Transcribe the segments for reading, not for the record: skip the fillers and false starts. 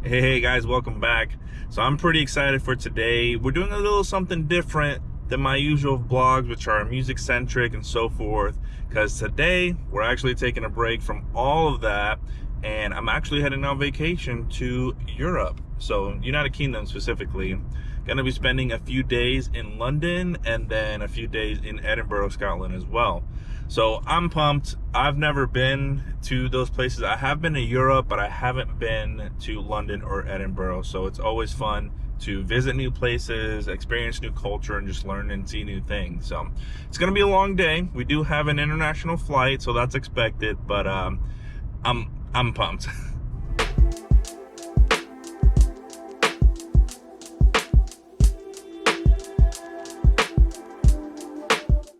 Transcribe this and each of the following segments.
Hey guys, welcome back. So I'm pretty excited for today. We're doing a little something different than my usual vlogs, which are music centric and so forth, because today we're actually taking a break from all of that and I'm actually heading on vacation to Europe. So United Kingdom specifically. Gonna be spending a few days in London and then a few days in Edinburgh, Scotland as well. So I'm pumped. I've never been to those places. I have been to Europe, but I haven't been to London or Edinburgh. So it's always fun to visit new places, experience new culture, and just learn and see new things. So it's gonna be a long day. We do have an international flight, so that's expected, but I'm pumped.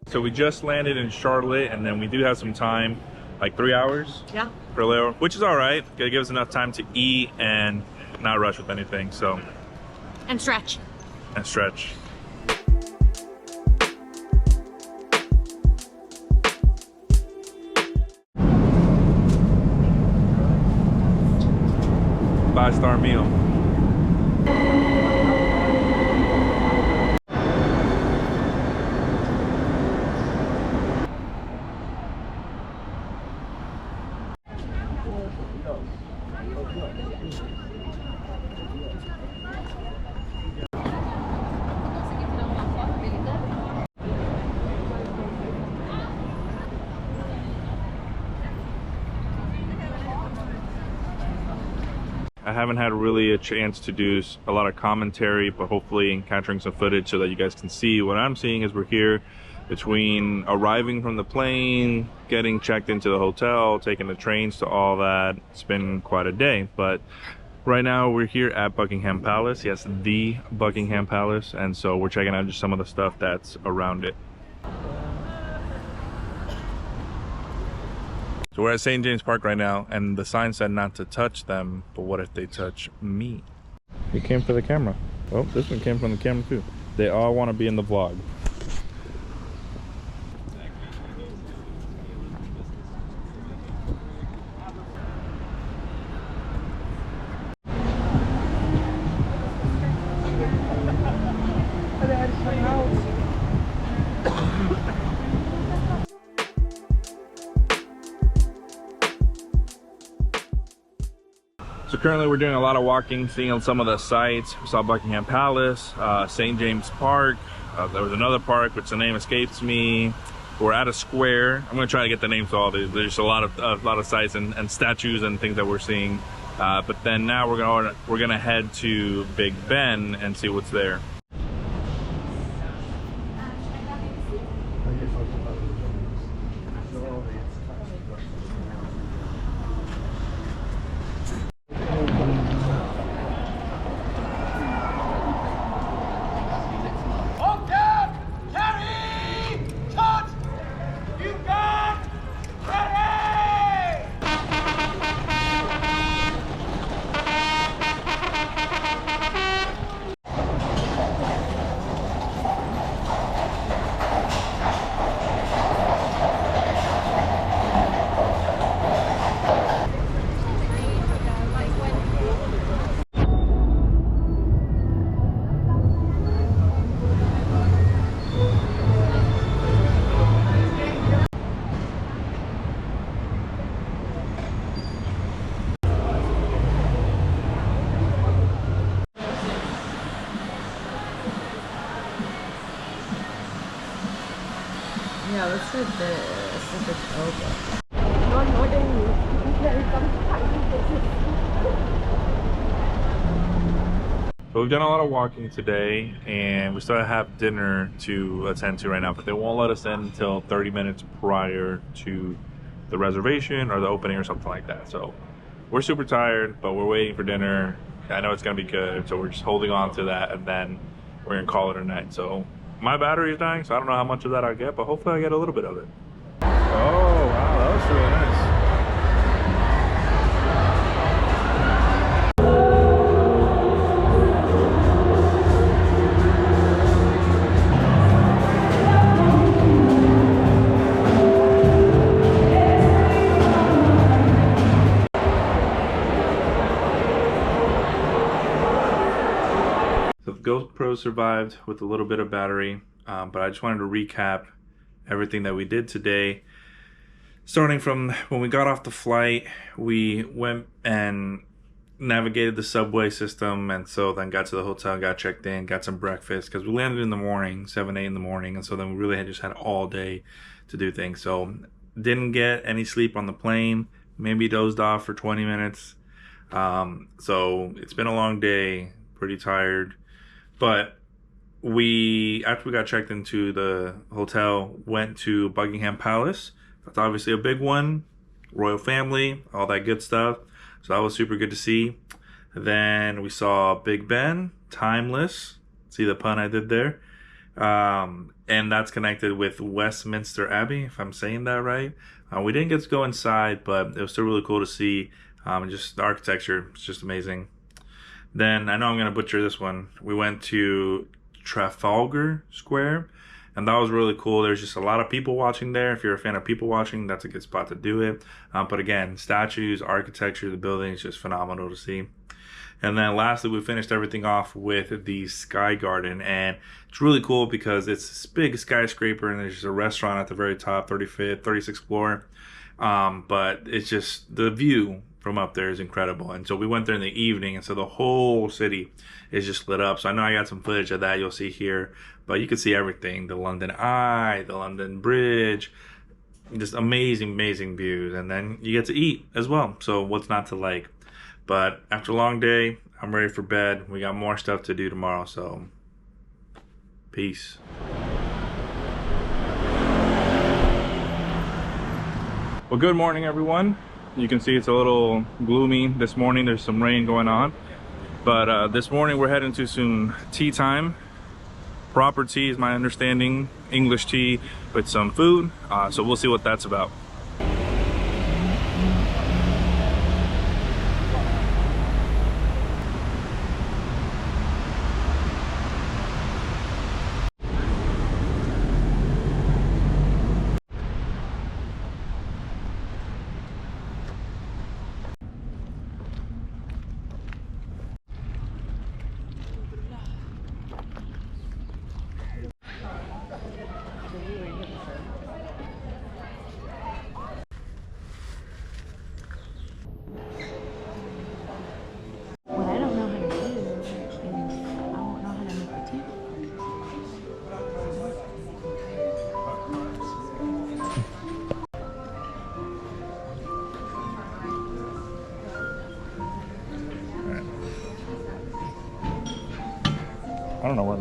So we just landed in Charlotte, and then we do have some time, like 3 hours. Yeah. For a layover, which is all right. Gonna give us enough time to eat and not rush with anything. So. And stretch. And stretch. Five-star meal. I haven't had really a chance to do a lot of commentary, but hopefully capturing some footage so that you guys can see what I'm seeing as we're here. Between arriving from the plane, getting checked into the hotel, taking the trains to all that, it's been quite a day. But right now we're here at Buckingham Palace. Yes, the Buckingham Palace. And so we're checking out just some of the stuff that's around it. So we're at St. James Park right now, and the sign said not to touch them, but what if they touch me? He came for the camera. Oh, this one came from the camera too. They all want to be in the vlog. So currently we're doing a lot of walking, seeing some of the sites. We saw Buckingham Palace, St. James Park. There was another park, which the name escapes me. We're at a square. I'm gonna try to get the names to all these. There's a lot of sites and statues and things that we're seeing. But then now we're gonna head to Big Ben and see what's there. Yeah, let's do this if it's open. So we've done a lot of walking today, and we still have dinner to attend to right now, but they won't let us in until 30 minutes prior to the reservation or the opening or something like that. So we're super tired, but we're waiting for dinner. I know it's gonna be good, so we're just holding on to that, and then we're gonna call it a night. So my battery is dying, so I don't know how much of that I get, but hopefully I get a little bit of it. Oh wow, that was really nice. GoPro survived with a little bit of battery, but I just wanted to recap everything that we did today. Starting from when we got off the flight, we went and navigated the subway system, and so then got to the hotel, got checked in, got some breakfast, because we landed in the morning, 7, 8 in the morning, and so then we really just had all day to do things. So didn't get any sleep on the plane, maybe dozed off for 20 minutes. So it's been a long day, pretty tired, but after we got checked into the hotel, went to Buckingham Palace. That's obviously a big one, royal family, all that good stuff. So that was super good to see. Then we saw Big Ben, Timeless. See the pun I did there? And that's connected with Westminster Abbey, if I'm saying that right. We didn't get to go inside, but it was still really cool to see. Just the architecture, it's just amazing. Then, I know I'm going to butcher this one. We went to Trafalgar Square, and that was really cool. There's just a lot of people watching there. If you're a fan of people watching, that's a good spot to do it. But again, statues, architecture, the buildings, just phenomenal to see. And then lastly, we finished everything off with the Sky Garden, and it's really cool because it's this big skyscraper, and there's just a restaurant at the very top, 35th, 36th floor. But it's just, the view from up there is incredible. And so we went there in the evening, and so the whole city is just lit up. So I know I got some footage of that you'll see here, but you can see everything, the London Eye, the London Bridge, just amazing views. And then you get to eat as well, so what's not to like? But after a long day, I'm ready for bed. We got more stuff to do tomorrow, so peace. Well, good morning, everyone. You can see it's a little gloomy this morning. There's some rain going on. But this morning we're heading to some tea time. Proper tea is my understanding. English tea with some food. So we'll see what that's about. I don't know what.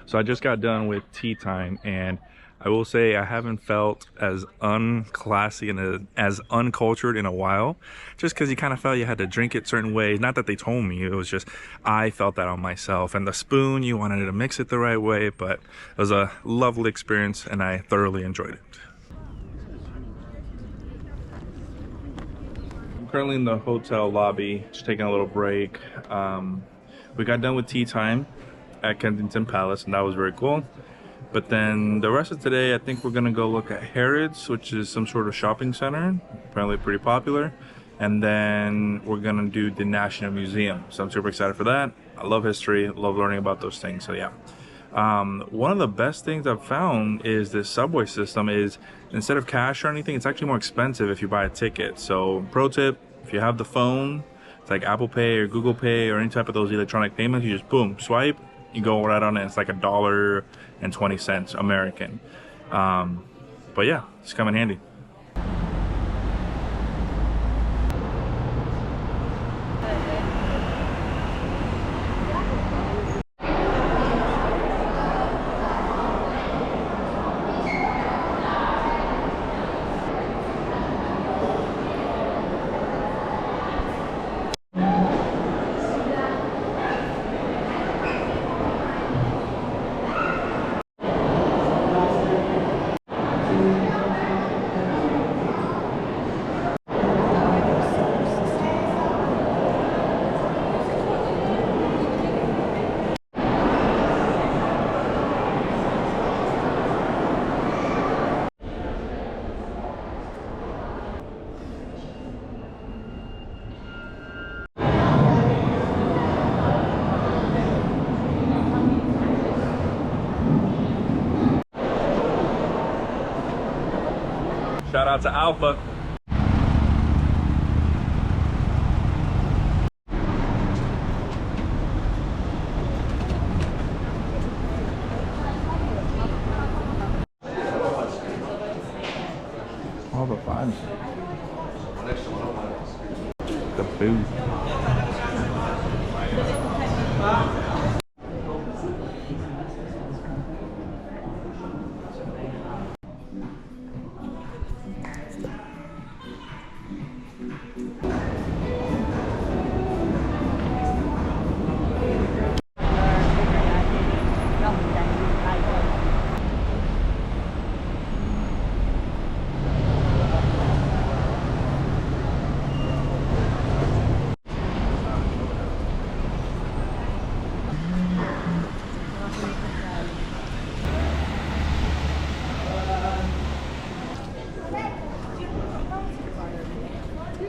So I just got done with tea time, and I will say I haven't felt as unclassy and as uncultured in a while, just because you kind of felt you had to drink it certain ways. Not that they told me, it was just I felt that on myself. And the spoon, you wanted to mix it the right way, but it was a lovely experience and I thoroughly enjoyed it. I'm currently in the hotel lobby, just taking a little break. We got done with tea time at Kensington Palace, and that was very cool. But then the rest of today, I think we're gonna go look at Harrods, which is some sort of shopping center, apparently pretty popular. And then we're gonna do the National Museum. So I'm super excited for that. I love history, love learning about those things, so yeah. One of the best things I've found is this subway system is, instead of cash or anything, it's actually more expensive if you buy a ticket. So pro tip, if you have the phone, it's like Apple Pay or Google Pay or any type of those electronic payments, you just boom, swipe, you go right on it. It's like $1.20 American. But yeah, it's come in handy. Shout out to Alpha. All the fun. The food.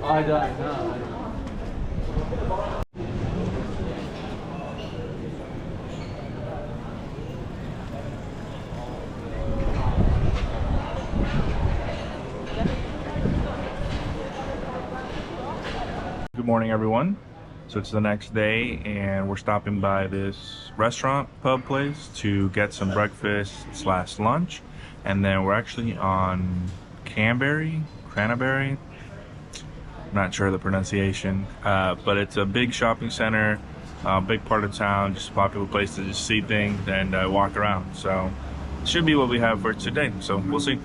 I don't know. Good morning, everyone. So it's the next day and we're stopping by this restaurant pub place to get some breakfast slash lunch. And then we're actually on Cranberry? Not sure of the pronunciation, but it's a big shopping center, big part of town, just a popular place to just see things and walk around. So it should be what we have for today. So we'll see.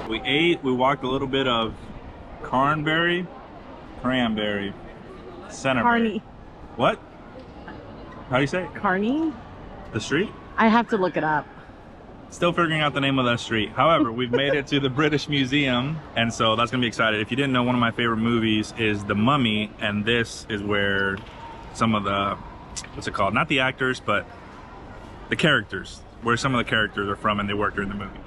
We ate, we walked a little bit of Cranberry, Centerberry. Carney. What? How do you say it? Carney? The street? I have to look it up. Still figuring out the name of that street. However, we've made it to the British Museum, and so that's gonna be excited. If you didn't know, one of my favorite movies is The Mummy, and this is where some of the, what's it called? Not the actors, but the characters, where some of the characters are from and they work during the movie.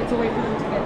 It's a way for them to get.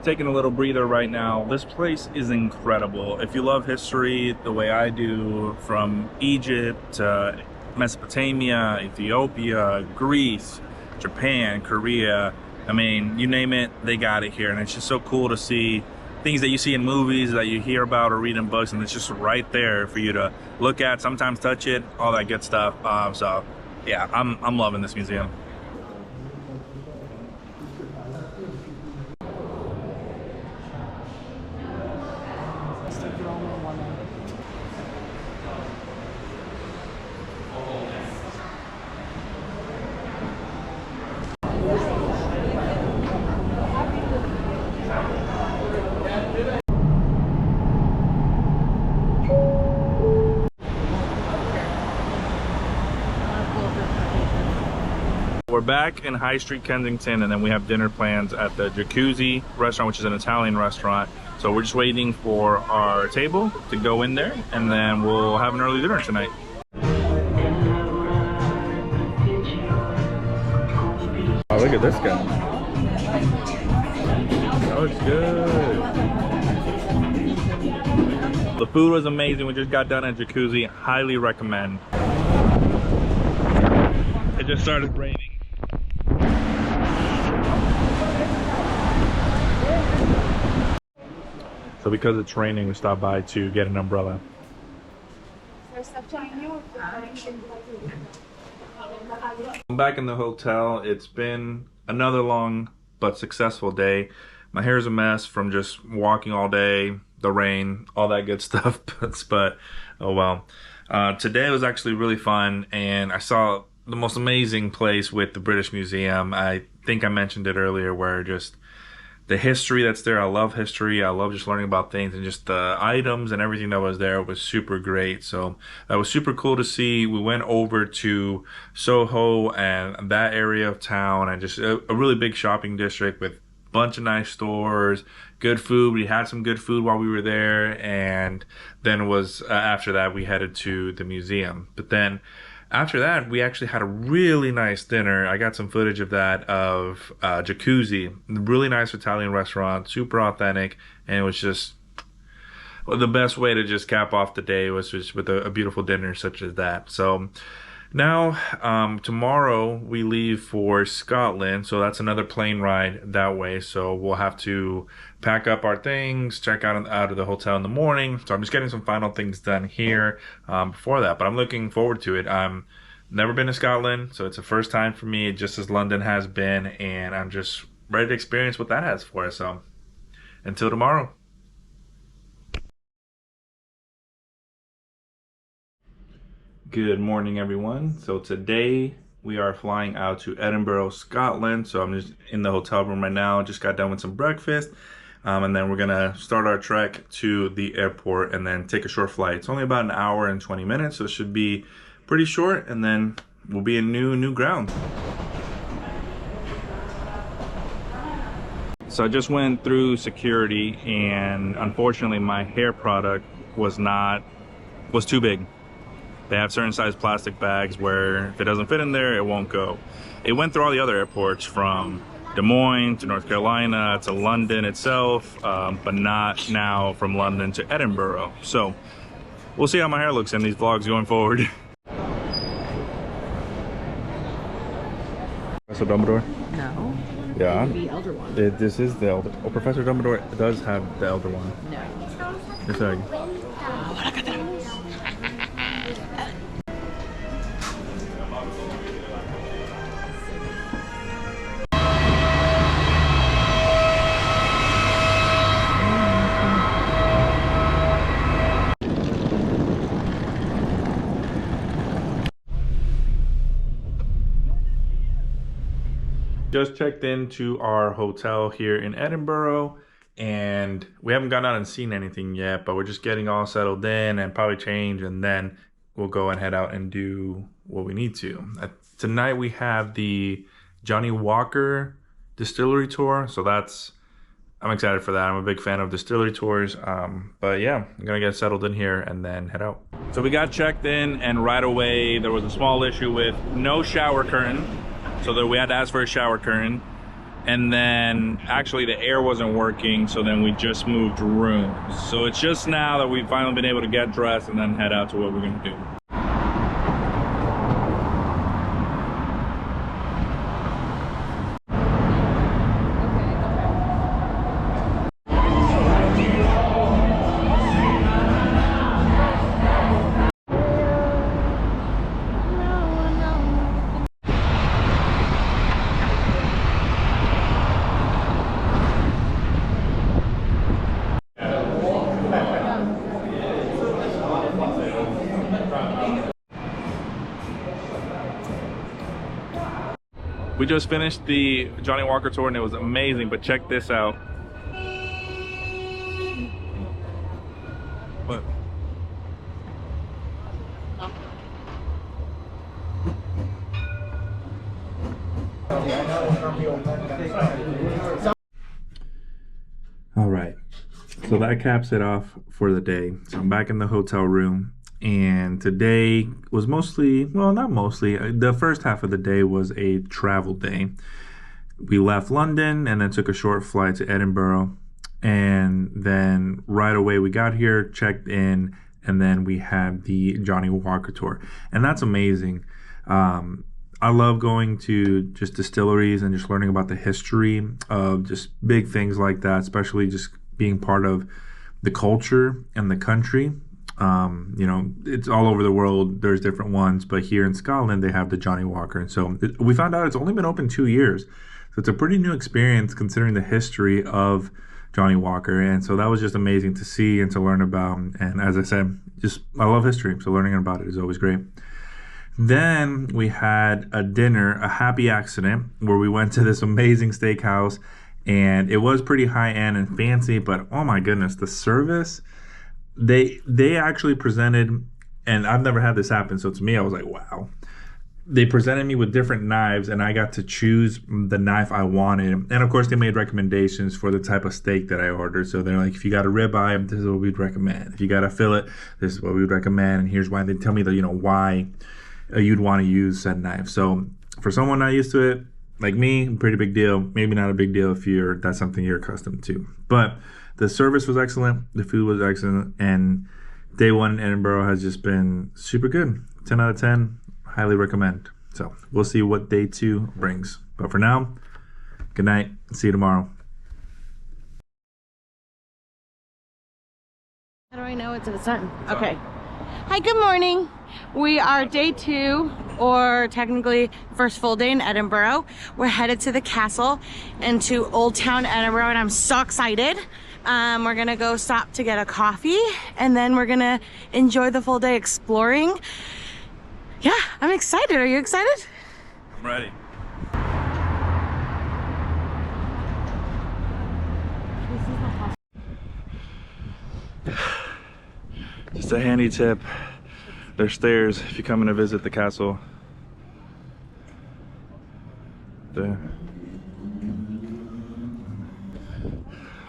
Taking a little breather right now. This place is incredible. If you love history the way I do, from Egypt to Mesopotamia, Ethiopia, Greece, Japan, Korea, I mean, you name it, they got it here. And it's just so cool to see things that you see in movies, that you hear about or read in books, and it's just right there for you to look at, sometimes touch it, all that good stuff. So yeah, I'm loving this museum. We're back in High Street, Kensington, and then we have dinner plans at the Jacuzzi restaurant, which is an Italian restaurant. So we're just waiting for our table to go in there, and then we'll have an early dinner tonight. Oh, look at this guy. That looks good. The food was amazing. We just got done at Jacuzzi. Highly recommend. It just started raining. So because it's raining, we stopped by to get an umbrella. I'm back in the hotel. It's been another long but successful day. My hair is a mess from just walking all day, the rain, all that good stuff, but oh well. Today was actually really fun, and I saw the most amazing place with the British Museum. I think I mentioned it earlier, where just the history that's there. I love history. I love just learning about things, and just the items and everything that was there was super great. So that was super cool to see. We went over to Soho and that area of town, and just a really big shopping district with a bunch of nice stores, good food. We had some good food while we were there, and then after that we headed to the museum. But then after that, we actually had a really nice dinner. I got some footage of that, of Jacuzzi, really nice Italian restaurant, super authentic, and it was just the best way to just cap off the day was just with a beautiful dinner such as that. So now, tomorrow we leave for Scotland, so that's another plane ride that way. So we'll have to pack up our things, check out of the hotel in the morning. So I'm just getting some final things done here before that, but I'm looking forward to it. I'm never been to Scotland, so it's the first time for me, just as London has been, and I'm just ready to experience what that has for us. So until tomorrow. Good morning, everyone. So today we are flying out to Edinburgh, Scotland. So I'm just in the hotel room right now. Just got done with some breakfast. And then we're gonna start our trek to the airport and then take a short flight. It's only about an hour and 20 minutes, so it should be pretty short, and then we'll be in new ground. So I just went through security, and unfortunately my hair product was too big. They have certain size plastic bags where if it doesn't fit in there, it won't go. It went through all the other airports, from Des Moines to North Carolina to London itself, but not now from London to Edinburgh. So we'll see how my hair looks in these vlogs going forward. Professor Dumbledore? No. Yeah. The elder one. This is the elder. Oh, Professor Dumbledore does have the elder one. No. It's like, just checked into our hotel here in Edinburgh, and we haven't gone out and seen anything yet, but we're just getting all settled in and probably change, and then we'll go and head out and do what we need to. Tonight we have the Johnny Walker distillery tour, so I'm excited for that. I'm a big fan of distillery tours, but yeah, I'm gonna get settled in here and then head out. So we got checked in, and right away there was a small issue with no shower curtain. So that we had to ask for a shower curtain, and then actually the air wasn't working, so then we just moved rooms. So it's just now that we've finally been able to get dressed and then head out to what we're gonna do. We just finished the Johnny Walker tour and it was amazing, but check this out. What? All right, so that caps it off for the day. So I'm back in the hotel room, and today was mostly, well, not mostly, the first half of the day was a travel day. We left London and then took a short flight to Edinburgh, and then right away we got here, checked in, and then we had the Johnny Walker tour, and that's amazing. I love going to just distilleries and just learning about the history of just big things like that, especially just being part of the culture and the country. You know, it's all over the world. There's different ones, but here in Scotland, they have the Johnny Walker. And so we found out it's only been open 2 years. So it's a pretty new experience considering the history of Johnny Walker. And so that was just amazing to see and to learn about. And as I said, I love history. So learning about it is always great. Then we had a dinner, a happy accident, where we went to this amazing steakhouse, and it was pretty high end and fancy, but oh my goodness, the service, they actually presented, and I've never had this happen, so to me I was like, wow. They presented me with different knives, and I got to choose the knife I wanted. And of course, they made recommendations for the type of steak that I ordered. So they're like, if you got a ribeye, this is what we'd recommend. If you got a fillet, this is what we would recommend. And here's why. They tell me that, you know, why you'd want to use said knife. So for someone not used to it, like me, pretty big deal. Maybe not a big deal if that's something you're accustomed to. But the service was excellent, the food was excellent, and day one in Edinburgh has just been super good. 10 out of 10, highly recommend. So we'll see what day 2 brings. But for now, good night. See you tomorrow. How do I know it's time? Okay. Hi, good morning. We are day 2, or technically first full day in Edinburgh. We're headed to the castle and to Old Town Edinburgh, and I'm so excited. We're gonna go stop to get a coffee, and then we're gonna enjoy the full day exploring. Yeah, I'm excited. Are you excited? I'm ready. Just a handy tip. There's stairs if you're coming to visit the castle. There.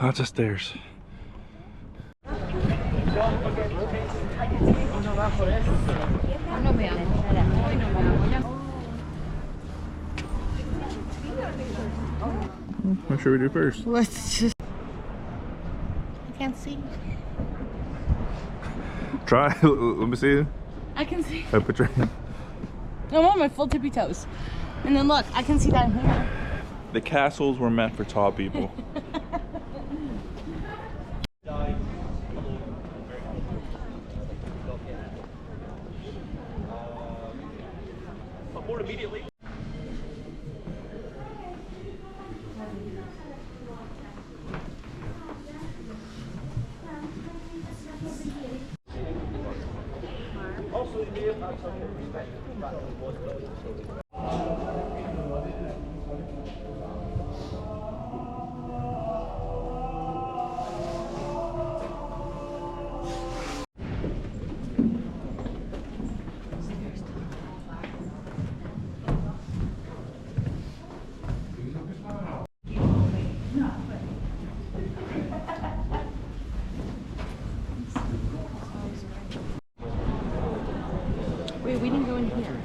Lots of stairs. What should we do first? Let's just... I can't see. Try. Let me see. I can see. I put your hand. I'm on my full tippy toes. And then look, I can see down here. The castles were meant for tall people. Immediately. Wait, we didn't go in here.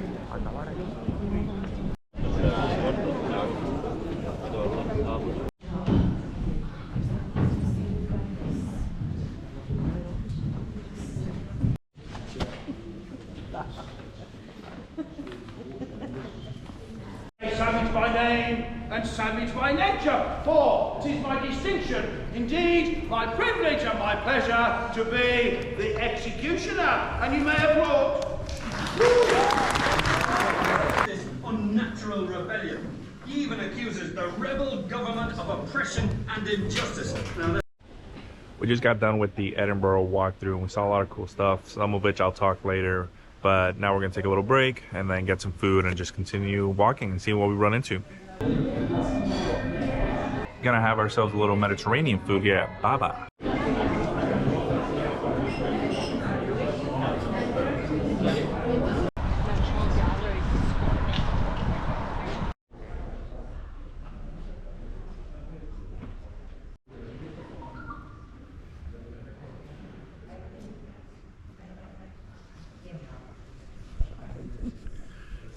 Savage by name and savage by nature, for 'tis my distinction, indeed my privilege and my pleasure to be the executioner, and you may applaud. This unnatural rebellion. He even accuses the rebel government of oppression and injustice. Now, We just got done with the Edinburgh walkthrough, and we saw a lot of cool stuff, some of which I'll talk later. But now we're gonna take a little break and then get some food and just continue walking and see what we run into. Gonna have ourselves a little Mediterranean food here at Baba.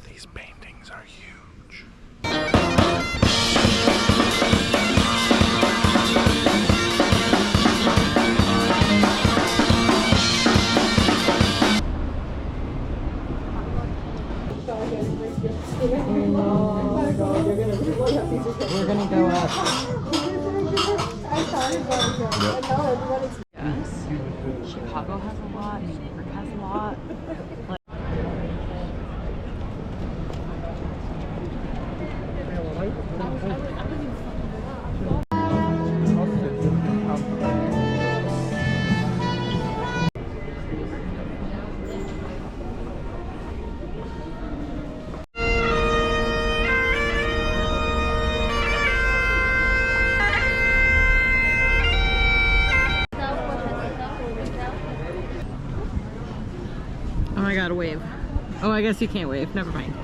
These paintings are huge. Chicago has a lot, New York has a lot. Oh, I gotta wave. Oh, I guess you can't wave. Never mind.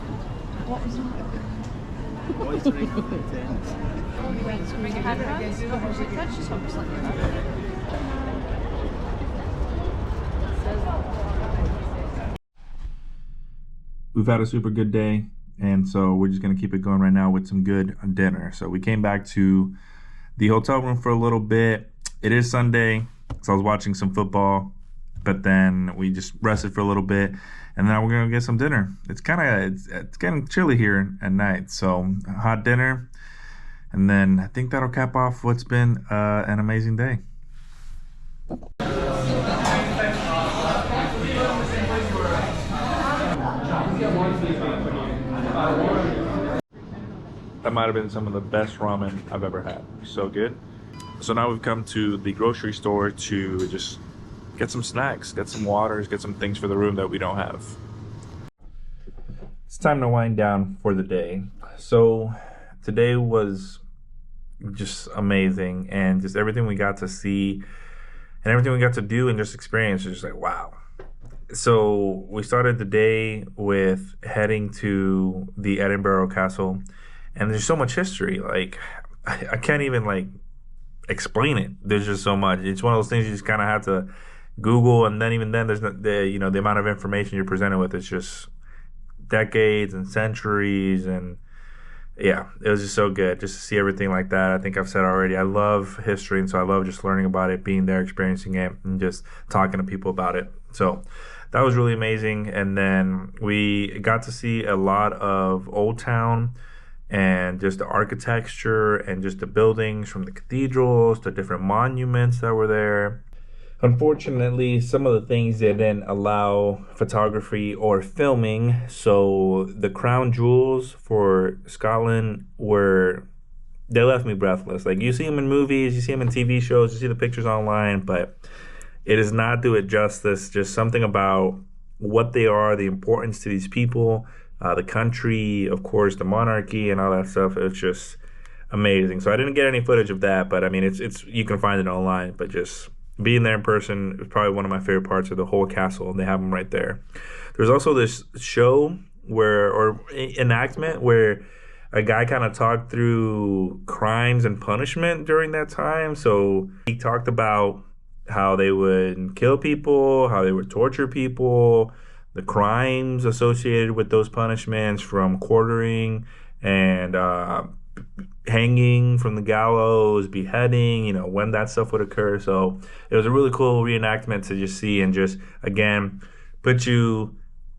We've had a super good day, and so we're just gonna keep it going right now with some good dinner. So we came back to the hotel room for a little bit. It is Sunday, so I was watching some football, but then we just rested for a little bit, and now we're gonna get some dinner. It's getting chilly here at night, so hot dinner, and then I think that'll cap off what's been an amazing day. That might have been some of the best ramen I've ever had. So good. So now we've come to the grocery store to just get some snacks, get some waters, get some things for the room that we don't have. It's time to wind down for the day. So today was just amazing, and just everything we got to see and everything we got to do and just experience was just like, wow. So we started the day with heading to the Edinburgh Castle, and there's so much history. Like, I can't even like explain it. There's just so much. It's one of those things you just kind of have to Google, and then even then, there's the amount of information you're presented with is just decades and centuries, and yeah, it was just so good just to see everything like that. I think I've said already, I love history, and so I love just learning about it, being there, experiencing it, and just talking to people about it. So that was really amazing. And then we got to see a lot of Old Town and just the architecture and just the buildings, from the cathedrals to different monuments that were there. Unfortunately, some of the things they didn't allow photography or filming. So the crown jewels for Scotland they left me breathless. Like, you see them in movies, you see them in TV shows, you see the pictures online, but it does not do it justice. Just something about what they are, the importance to these people, the country, of course, the monarchy and all that stuff. It's just amazing. So I didn't get any footage of that, but I mean, it's you can find it online, but just being there in person is probably one of my favorite parts of the whole castle, and they have them right there. There's also this show or enactment where a guy kind of talked through crimes and punishment during that time. So he talked about how they would kill people, how they would torture people, the crimes associated with those punishments, from quartering and hanging from the gallows, beheading, when that stuff would occur. So it was a really cool reenactment to just see, and just, again, put you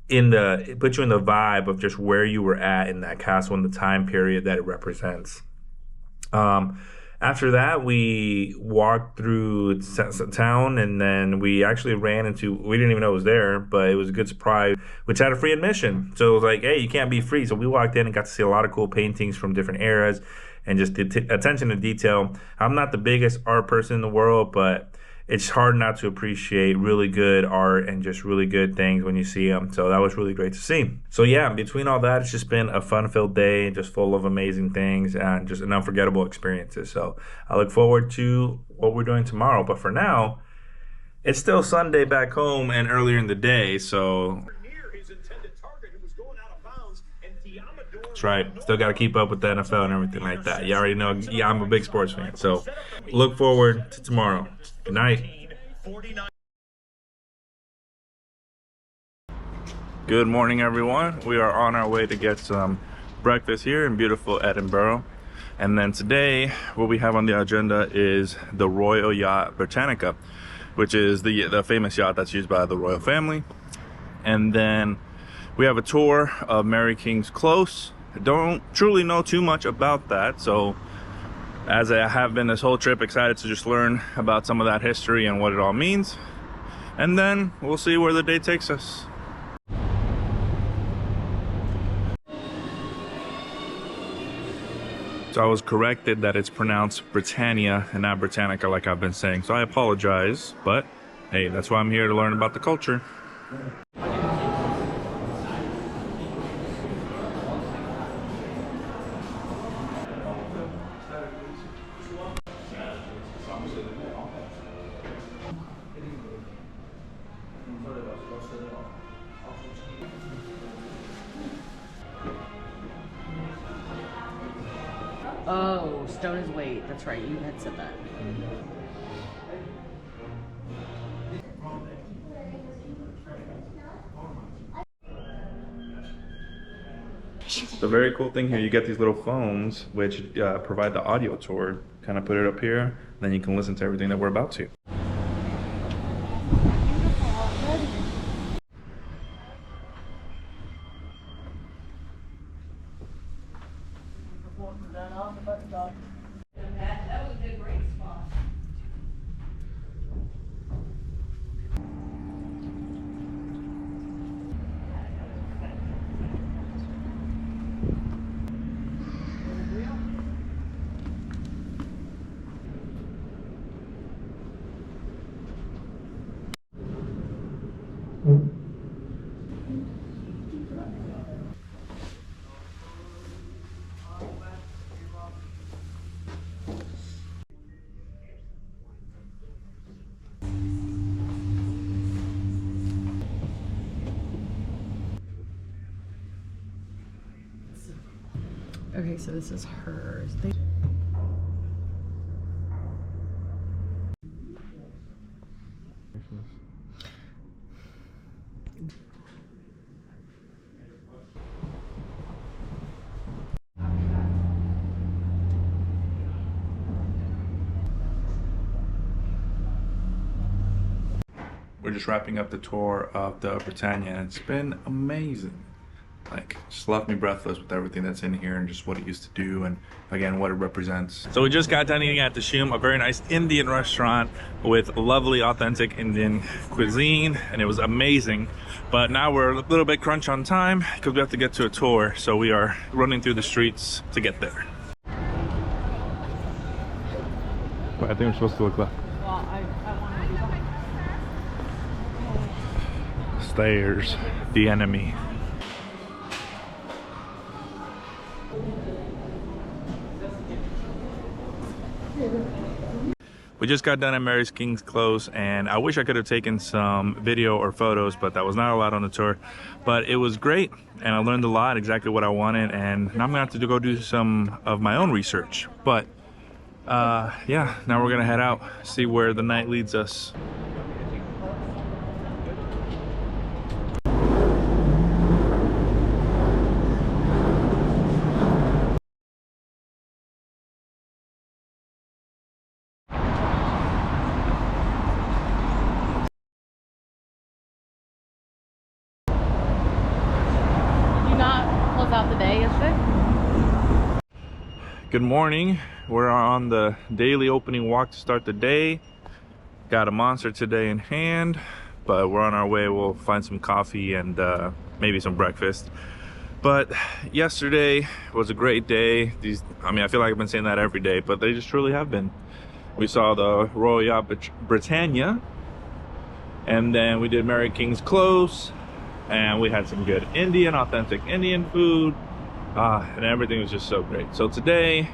in the vibe of just where you were at in that castle and the time period that it represents. After that, we walked through town, and then we actually ran into, we didn't even know it was there, but it was a good surprise, which had a free admission. So it was like, hey, you can't be free. So we walked in and got to see a lot of cool paintings from different eras, and just attention to detail. I'm not the biggest art person in the world, but it's hard not to appreciate really good art and just really good things when you see them. So that was really great to see. So yeah, between all that, it's just been a fun-filled day, just full of amazing things and just an unforgettable experiences. So I look forward to what we're doing tomorrow. But for now, it's still Sunday back home and earlier in the day, so that's right. Still got to keep up with the NFL and everything like that. You already know, I'm a big sports fan. So look forward to tomorrow. Good night. Good morning, everyone. We are on our way to get some breakfast here in beautiful Edinburgh. And then today, what we have on the agenda is the Royal Yacht Britannica, which is the famous yacht that's used by the royal family. And then we have a tour of Mary King's Close. I don't truly know too much about that, so as I have been this whole trip, excited to just learn about some of that history and what it all means. and then we'll see where the day takes us. So I was corrected that it's pronounced Britannia and not Britannica like I've been saying. So I apologize, but hey, that's why I'm here to learn about the culture. Oh, stone is weight. That's right. You had said that. The very cool thing here, you get these little phones which provide the audio tour. Kind of put it up here, then you can listen to everything that we're about to. That was a great spot. Okay, so this is hers. We're just wrapping up the tour of the Britannia, and it's been amazing. Like, just left me breathless with everything that's in here and just what it used to do and again what it represents. So we just got done eating at the Shum, a very nice Indian restaurant with lovely authentic Indian cuisine, and it was amazing. But now we're a little bit crunch on time because we have to get to a tour, so we are running through the streets to get there. Wait, I think we're supposed to look left. Well, I want to do that. Stairs, the enemy. We just got done at Mary's King's Close, and I wish I could have taken some video or photos, but that was not allowed on the tour. But it was great, and I learned a lot, exactly what I wanted, and now I'm gonna have to go do some of my own research. But yeah, now we're gonna head out, see where the night leads us. Out the day yesterday? Good morning. We're on the daily opening walk to start the day. Got a monster today in hand, but we're on our way. We'll find some coffee and maybe some breakfast. But yesterday was a great day. I feel like I've been saying that every day, but they just truly have been. We saw the Royal Yacht Britannia, and then we did Mary King's Close, and we had some good authentic Indian food, and everything was just so great. So today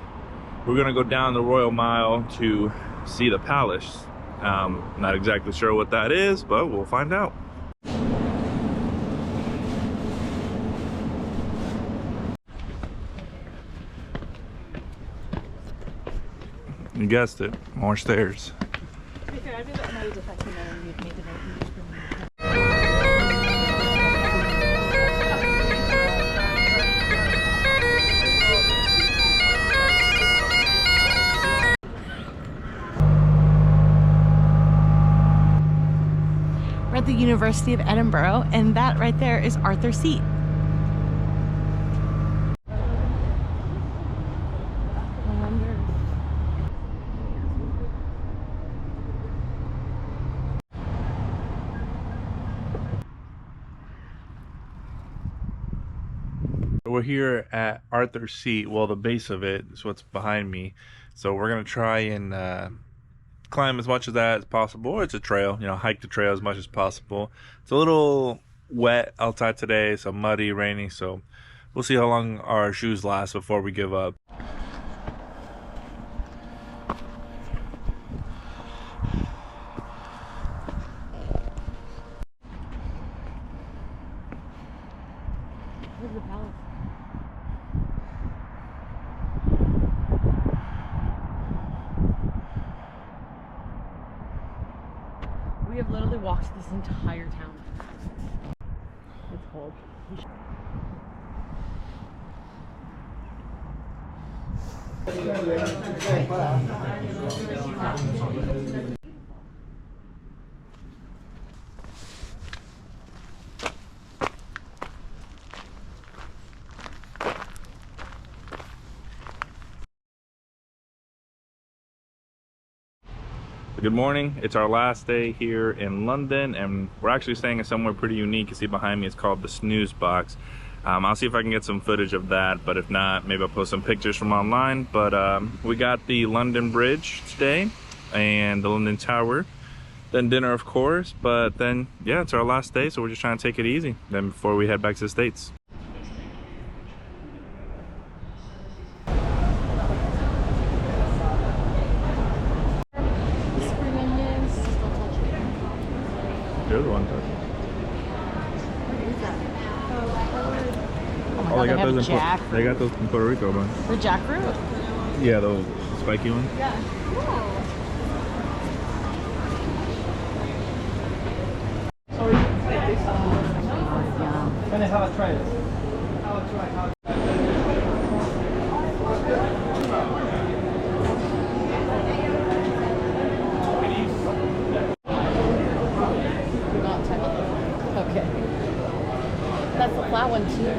we're gonna go down the Royal Mile to see the palace. Not exactly sure what that is, but we'll find out. You guessed it, more stairs. We're at the University of Edinburgh, and that right there is Arthur's Seat. we're here at Arthur's Seat. Well, the base of it is what's behind me. So we're gonna try and climb as much of that as possible. Or it's a trail, you know, hike the trail as much as possible. It's a little wet outside today, so muddy, rainy. So we'll see how long our shoes last before we give up. The palace. We have literally walked this entire town. It's cold. Good morning. It's our last day here in London, and we're actually staying in somewhere pretty unique. You see behind me, it's called the Snooze Box. I'll see if I can get some footage of that, but if not, maybe I'll post some pictures from online. But we got the London Bridge today and the London Tower, then dinner of course, but then yeah, it's our last day, so we're just trying to take it easy then before we head back to the States. The other one. Oh, they they got those in jackfruit. they got those in Puerto Rico, man. The jackfruit? Yeah, those spiky ones. Yeah. Can I have a try? Okay. That's the flat one too.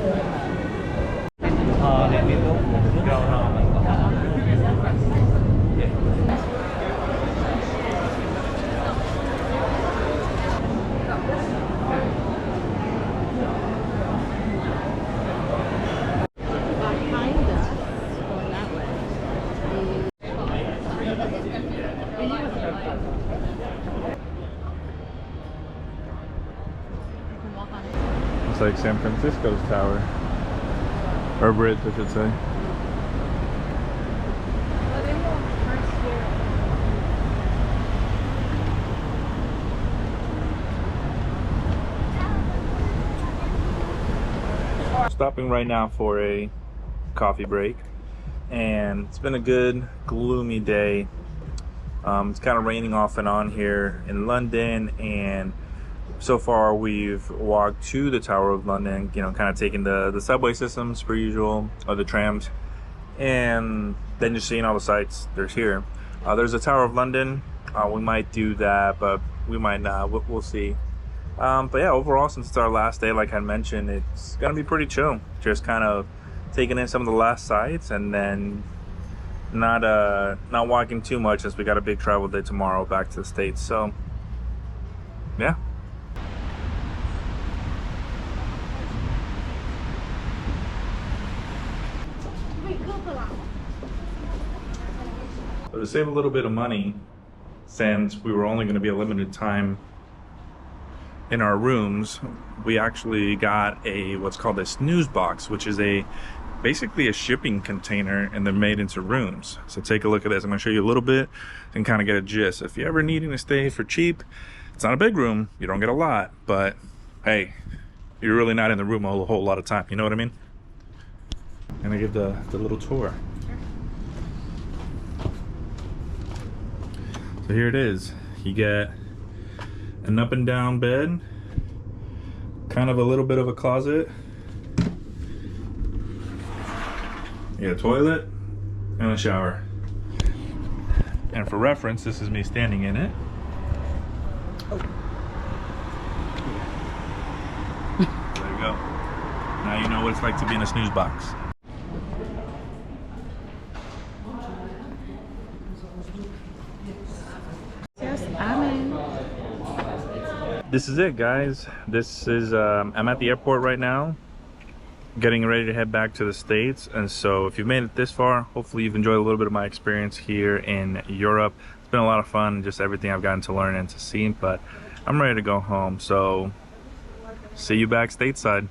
Behind us, going that way. It's like San Francisco's tower. Or bridge, I should say. Stopping right now for a coffee break, and it's been a good gloomy day. It's kind of raining off and on here in London, and so far we've walked to the Tower of London, you know, kind of taking the subway systems per usual, or the trams, and then just seeing all the sights there's here. There's a Tower of London. We might do that, but we might not. We'll see. But yeah, overall, since it's our last day, like I mentioned, it's gonna be pretty chill. Just kind of taking in some of the last sights, and then not walking too much, since we got a big travel day tomorrow back to the States. So yeah. So to save a little bit of money, since we were only going to be a limited time in our rooms, we actually got what's called a snooze box, which is basically a shipping container, and they're made into rooms. So take a look at this. I'm going to show you a little bit and kind of get a gist. If you're ever needing to stay for cheap, it's not a big room, you don't get a lot, but hey, you're really not in the room a whole lot of time, you know what I mean? I'm gonna give the little tour. So here it is. You get an up and down bed, kind of a little bit of a closet. You got a toilet and a shower. And for reference, this is me standing in it. Oh. There you go. Now you know what it's like to be in a snooze box. Yes, I'm in. This is it, guys. This is I'm at the airport right now, getting ready to head back to the States. And so if you've made it this far, hopefully you've enjoyed a little bit of my experience here in Europe. It's been a lot of fun, just everything I've gotten to learn and to see, but I'm ready to go home. So see you back stateside.